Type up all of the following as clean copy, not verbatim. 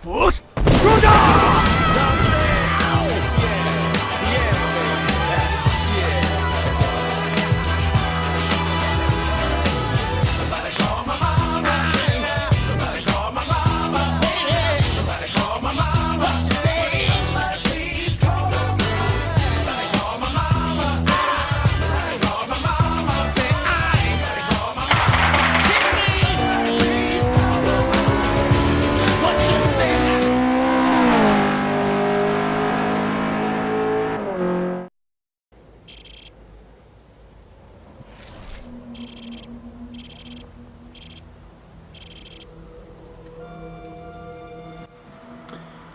First, Roda!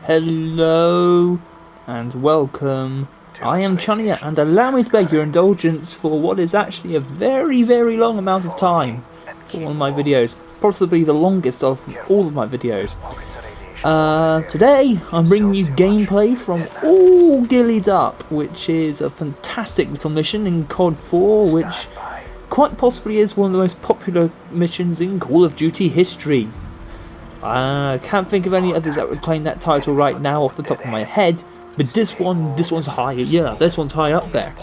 Hello and welcome. I am Chun, and allow me to beg your indulgence for what is actually a very long amount of time for one of my videos, possibly the longest of all of my videos. Today I'm bringing you gameplay from All Gillied Up, which is a fantastic little mission in COD 4, which quite possibly is one of the most popular missions in Call of Duty history. I can't think of any others that would claim that title right now off the top of my head, but this one's high, yeah, this one's high up there.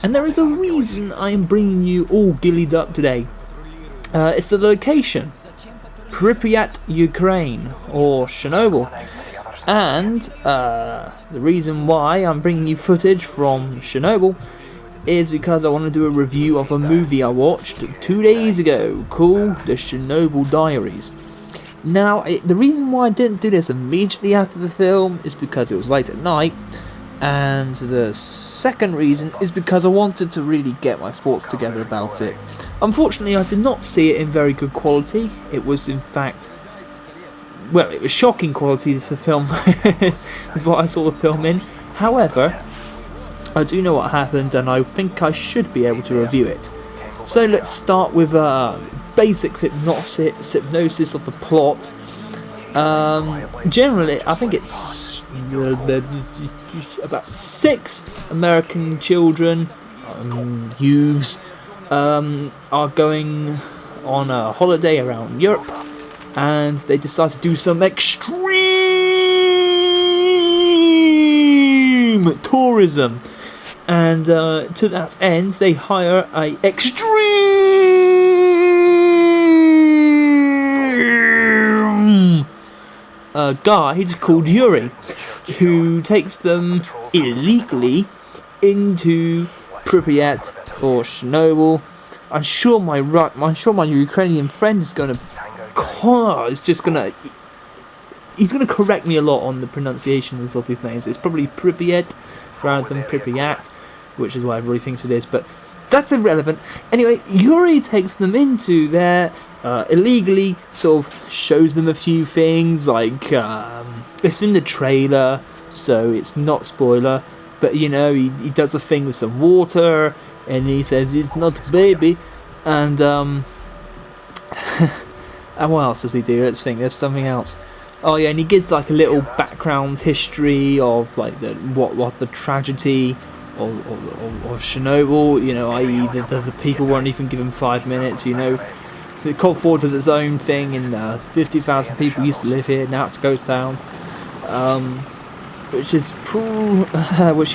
And there is a reason I am bringing you All Gillied Up today. It's the location, Pripyat, Ukraine, or Chernobyl. And the reason why I'm bringing you footage from Chernobyl is because I want to do a review of a movie I watched 2 days ago called The Chernobyl Diaries. Now, the reason why I didn't do this immediately after the film is because it was late at night, and the second reason is because I wanted to really get my thoughts together about it. Unfortunately, I did not see it in very good quality. It was, in fact, well, it was shocking quality. This film is what I saw the film in. However, I do know what happened, and I think I should be able to review it. So let's start with basic hypnosis of the plot. Generally, I think it's about 6 American children, youths, are going on a holiday around Europe, and they decide to do some extreme tourism. And to that end, they hire a extreme guide called Yuri, who takes them illegally into Pripyat or Chernobyl. I'm sure my Ukrainian friend is he's gonna correct me a lot on the pronunciations of these names. It's probably Pripyat rather than Pripyat, which is what everybody thinks it is, but that's irrelevant. Anyway, Yuri takes them into there illegally, sort of shows them a few things, like it's in the trailer, so it's not spoiler, but you know, he does a thing with some water, and he says it's not baby, and and what else does he do? Let's think, there's something else. Oh yeah, and he gives like a little background history of like what the tragedy of Chernobyl, you know, i.e. the people weren't even given 5 minutes, you know. The COD 4 does its own thing, and 50,000 people used to live here, now it's a ghost town, which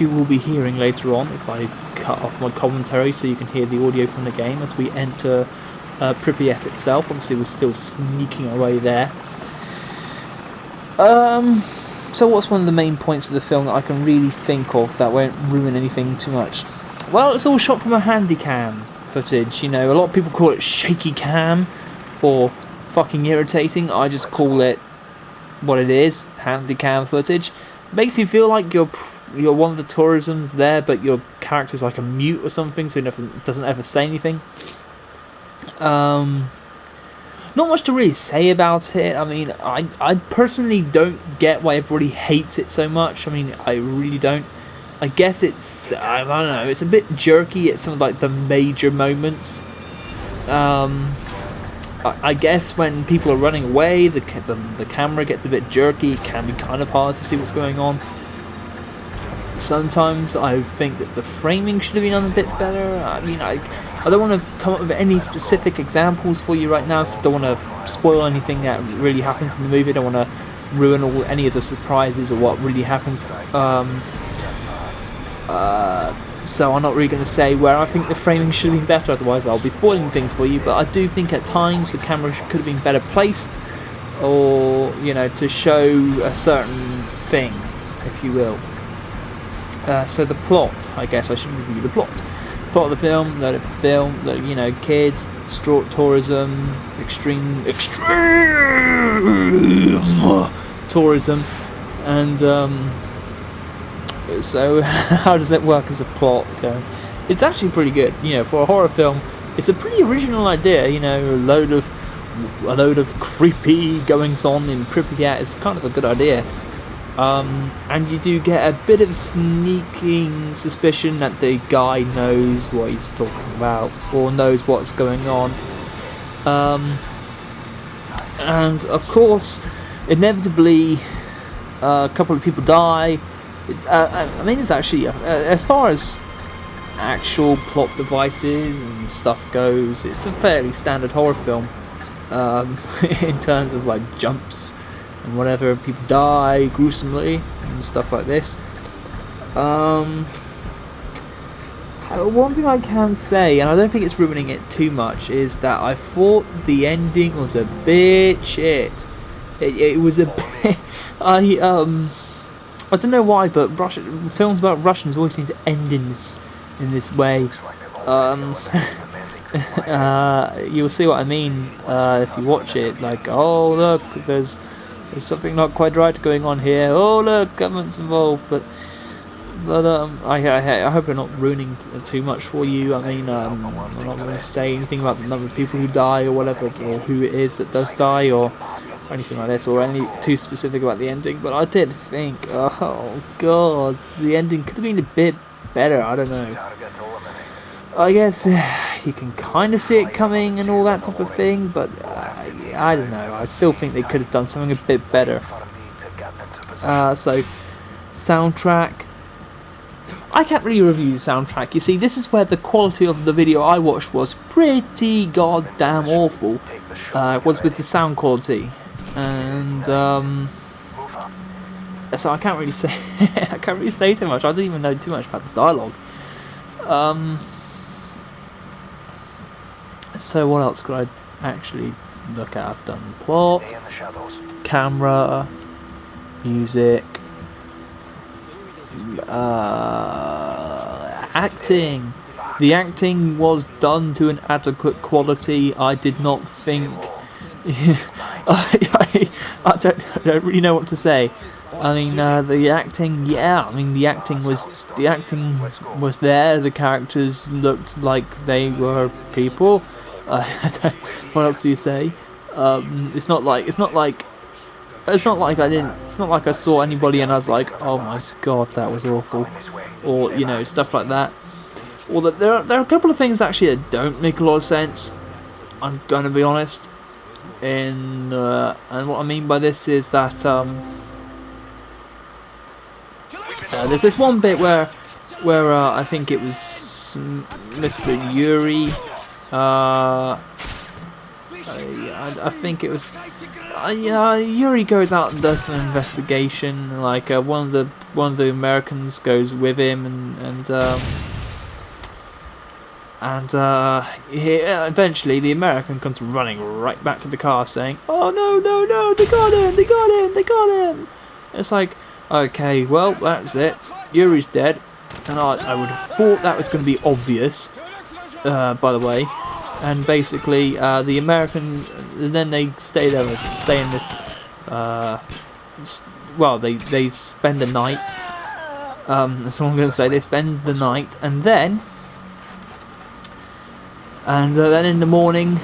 you will be hearing later on if I cut off my commentary so you can hear the audio from the game as we enter Pripyat itself. Obviously we're still sneaking our way there. So what's one of the main points of the film that I can really think of that won't ruin anything too much? Well, it's all shot from a handycam footage, you know. A lot of people call it shaky cam or fucking irritating. I just call it what it is, handycam footage. Makes you feel like you're one of the tourisms there, but your character's like a mute or something, so it doesn't ever say anything. Not much to really say about it. I mean, I personally don't get why everybody hates it so much. I mean, I really don't. I guess it's, I don't know, it's a bit jerky at some of like the major moments. I guess when people are running away, the camera gets a bit jerky. It can be kind of hard to see what's going on. Sometimes I think that the framing should have been done a bit better. I mean, I don't want to come up with any specific examples for you right now, because I don't want to spoil anything that really happens in the movie. I don't want to ruin any of the surprises or what really happens. So I'm not really going to say where I think the framing should have been better, otherwise I'll be spoiling things for you, but I do think at times the camera could have been better placed, or, you know, to show a certain thing, if you will. So the plot, I guess I should review the plot. Plot of the film, you know, kids, tourism, extreme tourism, and so how does it work as a plot? It's actually pretty good, you know, for a horror film. It's a pretty original idea, you know, a load of creepy goings on in Pripyat. It's kind of a good idea. And you do get a bit of sneaking suspicion that the guy knows what he's talking about, or knows what's going on. And of course, inevitably, a couple of people die. I mean, it's actually, as far as actual plot devices and stuff goes, it's a fairly standard horror film. In terms of like jumps and whatever, people die gruesomely and stuff like this. One thing I can say, and I don't think it's ruining it too much, is that I thought the ending was a bit shit. It was a bit. I don't know why, but films about Russians always seem to end in this way. You'll see what I mean if you watch it. Like, oh look, there's something not quite right going on here. Oh look, government's involved. But I hope I'm not ruining too much for you. I mean, I'm not going to say anything about the number of people who die or whatever, or who it is that does die, or anything like this, or any too specific about the ending. But I did think, oh god, the ending could have been a bit better. I don't know. I guess you can kind of see it coming and all that type of thing, but I don't know. I still think they could have done something a bit better. So, soundtrack. I can't really review the soundtrack. You see, this is where the quality of the video I watched was pretty goddamn awful. It was with the sound quality, and so I can't really say too much. I don't even know too much about the dialogue. So what else could I actually look at? I've done plot, camera, music, acting. The acting was done to an adequate quality. I did not think. I don't really know what to say. I mean, the acting, yeah. I mean, the acting was there. The characters looked like they were people. What else do you say? It's not like I saw anybody and I was like, oh my god, that was awful, or you know, stuff like that. Or that there are a couple of things actually that don't make a lot of sense. I'm gonna be honest. And what I mean by this is that there's this one bit where I think it was Mr. Yuri. I think it was. Yuri goes out and does some investigation. Like one of the Americans goes with him, and eventually the American comes running right back to the car, saying, "Oh no, they got him!" It's like, okay, well that's it. Yuri's dead, and I would have thought that was going to be obvious. By the way. And basically, the American, then they stay in this, well, they spend the night, that's what I'm going to say, they spend the night, and then in the morning,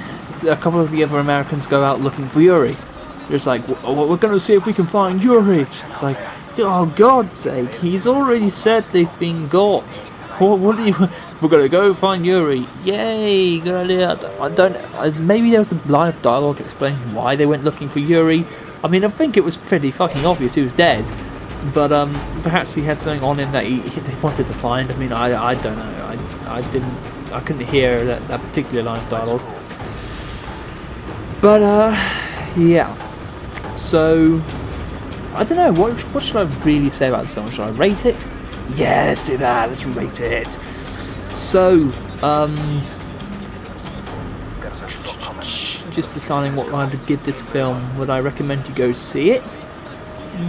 a couple of the other Americans go out looking for Yuri. It's like, we're going to see if we can find Yuri. It's like, oh God's sake, he's already said they've been got. What do you... We're gonna go find Yuri. Yay! Good idea. Maybe there was a line of dialogue explaining why they went looking for Yuri. I mean, I think it was pretty fucking obvious he was dead, but perhaps he had something on him that they wanted to find. I mean, I don't know. I couldn't hear that particular line of dialogue. But yeah. So I don't know, what should I really say about this film? Should I rate it? Yeah, let's do that, let's rate it. So, just deciding what I would give this film. Would I recommend you go see it?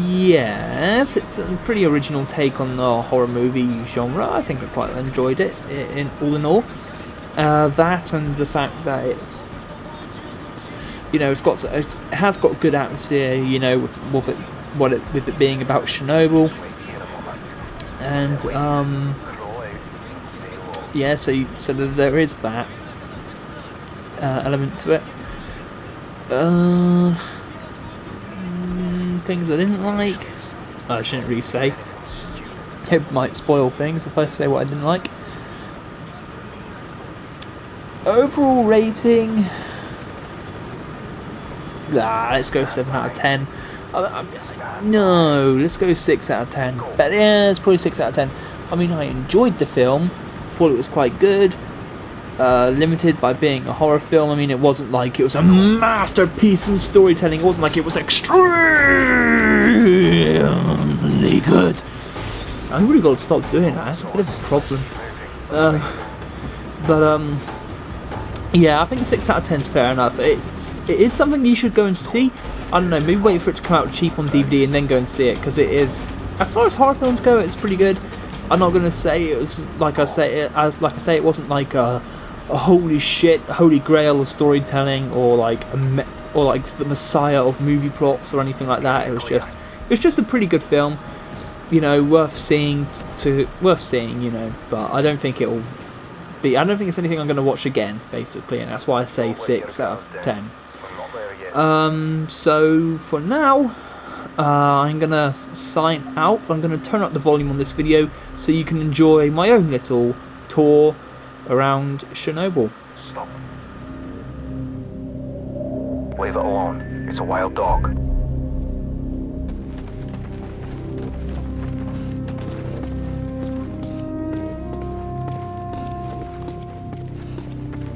Yes, it's a pretty original take on the horror movie genre. I think I quite enjoyed it, in all. That and the fact that it's, you know, it has got good atmosphere, you know, with it being about Chernobyl, and yeah, so there is that element to it. Things I didn't like, I shouldn't really say. It might spoil things if I say what I didn't like. Overall rating, let's go 7 out of 10. No, let's go 6 out of 10. But yeah, it's probably 6 out of 10. I mean, I enjoyed the film, thought it was quite good. Limited by being a horror film. I mean, it wasn't like it was a masterpiece in storytelling. It wasn't like it was extremely good. I really got to stop doing that. That's a bit of a problem. Yeah, I think 6 out of 10 is fair enough. It is something you should go and see. I don't know, maybe wait for it to come out cheap on DVD and then go and see it, because it is, as far as horror films go, it's pretty good. I'm not gonna say it was like I say, it wasn't like a holy shit, holy grail of storytelling, or like the messiah of movie plots or anything like that. It was just a pretty good film, you know, worth seeing, you know. But I don't think it's anything I'm going to watch again, basically, and that's why I say 6 out of 10. So for now, I'm going to sign out. I'm going to turn up the volume on this video so you can enjoy my own little tour around Chernobyl. Stop. Leave it alone. It's a wild dog.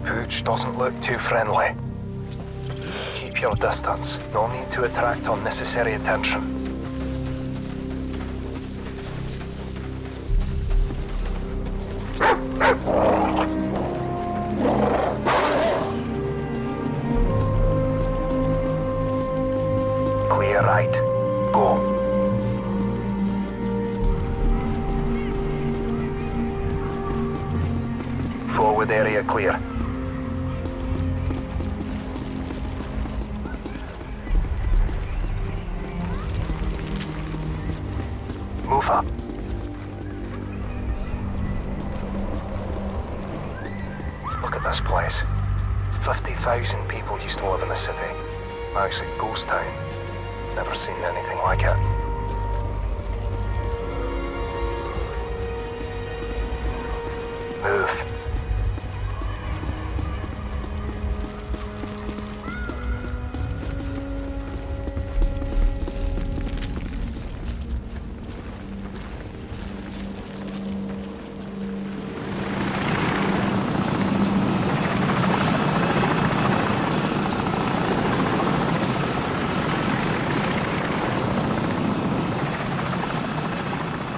Pooch doesn't look too friendly. Keep your distance. No need to attract unnecessary attention. Clear right. Go. Forward area clear. Move up. Look at this place. 50,000 people used to live in the city. Now it's a ghost town. Never seen anything like it. Move.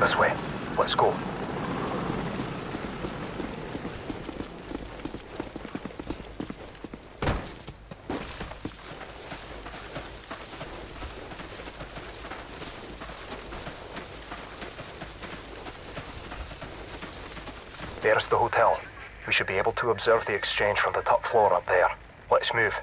This way. Let's go. There's the hotel. We should be able to observe the exchange from the top floor up there. Let's move.